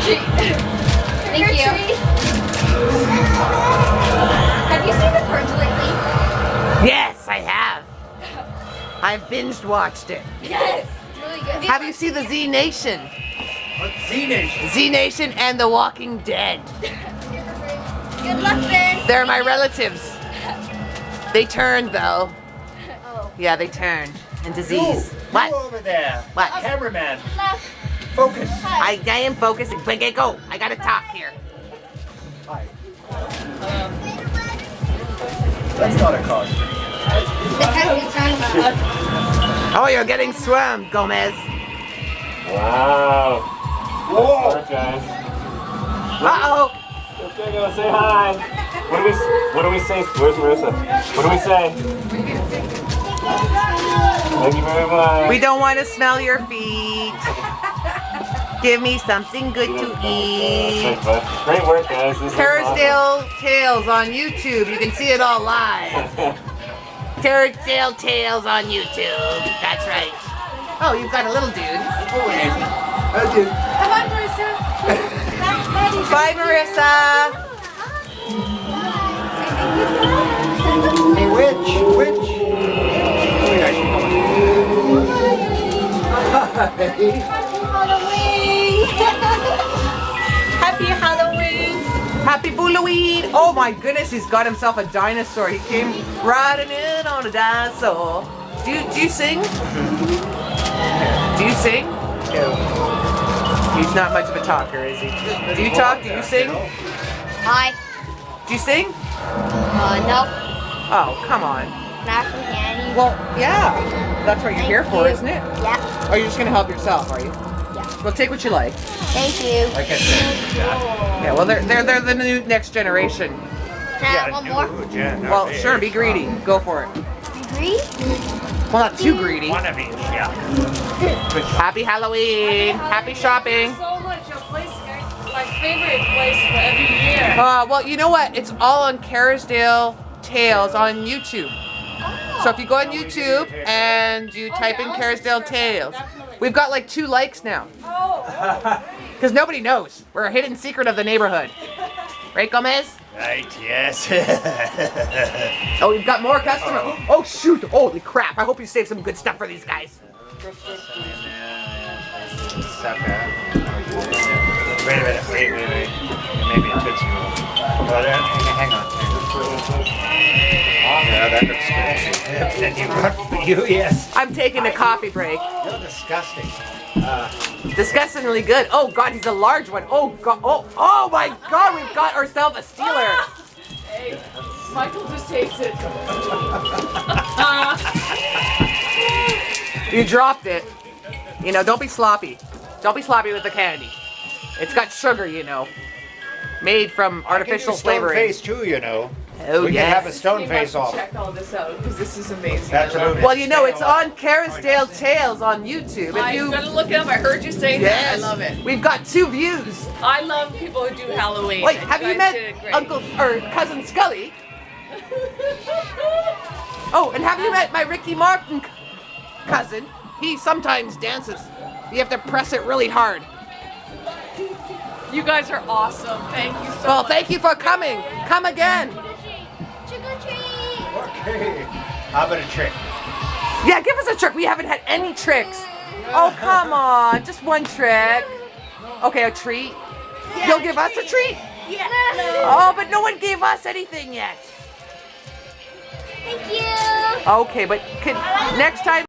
treat. Thank you. Have you seen The Purge lately? Yes, I have. I've binge watched it. Yes. It's really good. Have you seen the Z Nation? What Z Nation? Z Nation and The Walking Dead. Good luck, Ben. They're my relatives. They turned though. Oh. Yeah, they turned into Z's. You What? over there. What? Cameraman. Left. Focus. I am focusing. But go. I gotta talk here. Hi. That's not a car. Oh, you're getting swarmed, Gomez. Wow. Whoa. Alright, guys. Uh-oh. Okay, go say hi. What do we say? Where's Marissa? What do we say? Thank you very much. We don't want to smell your feet. Give me something good to eat. Great work, guys. This is Kerrisdale Tales on YouTube. You can see it all live. Kerrisdale Tales on YouTube. That's right. Oh, you've got a little dude. Come on, Marissa. Bye, Marissa. Hey, witch. Wait, I should Happy Halloween. Happy Halloween. Oh my goodness, he's got himself a dinosaur. He came riding in on a dinosaur. Do you sing? Do you sing? He's not much of a talker, is he? Do you talk? Do you sing? Hi. Do you sing? No. Oh, come on. Not from candy. Well, yeah. That's what you're here for, isn't it? Yeah. Or you're just gonna help yourself, are you? Yeah. Well, take what you like. Thank you. Like I said. Yeah. Well, they're the new next generation. Can I have one more? Well, sure. Be greedy. Go for it. Three? Well, not too greedy. One of each, yeah. Happy Halloween. Happy shopping. So much. Your place is my favorite place for every year. Well, you know what? It's all on Kerrisdale Tales on YouTube. So if you go on YouTube and you type in Kerrisdale Tales, we've got like 2 likes now. Because nobody knows. We're a hidden secret of the neighborhood. Right, Gomez? Right, yes. Oh, we've got more customers. Oh, shoot. Holy crap. I hope you saved some good stuff for these guys. Sucker. Wait a minute, wait. Maybe a Tootsie Roll. Hang on. Yeah, that looks good. And you got you, yes. I'm taking a coffee break. You're disgusting. Disgustingly good. Oh, God, he's a large one. Oh, God. Oh my God, we've got ourselves a stealer. Hey, Michael just takes it. You dropped it. You know, don't be sloppy. Don't be sloppy with the candy. It's got sugar, you know. Made from artificial stone flavoring. face too, you know. Oh, we can have a yes. stone face off. Check all this out because this is amazing. Absolutely. Well, you know, it's on Kerrisdale Tales on YouTube. If I'm you, gonna look it up. I heard you say yes, that. I love it. We've got 2 views. I love people who do Halloween. Wait, and have you guys met did it great. Uncle or Cousin Scully? Oh, and have you met my Ricky Martin cousin? He sometimes dances. You have to press it really hard. You guys are awesome. Thank you so Well, much. thank you for coming. Come again. Trick or treat. Okay. How about a trick? Yeah, give us a trick. We haven't had any tricks. Oh, come on. Just one trick. Okay, a treat. You'll give us a treat? Yeah. Oh, but no one gave us anything yet. Thank you. Okay, but next time.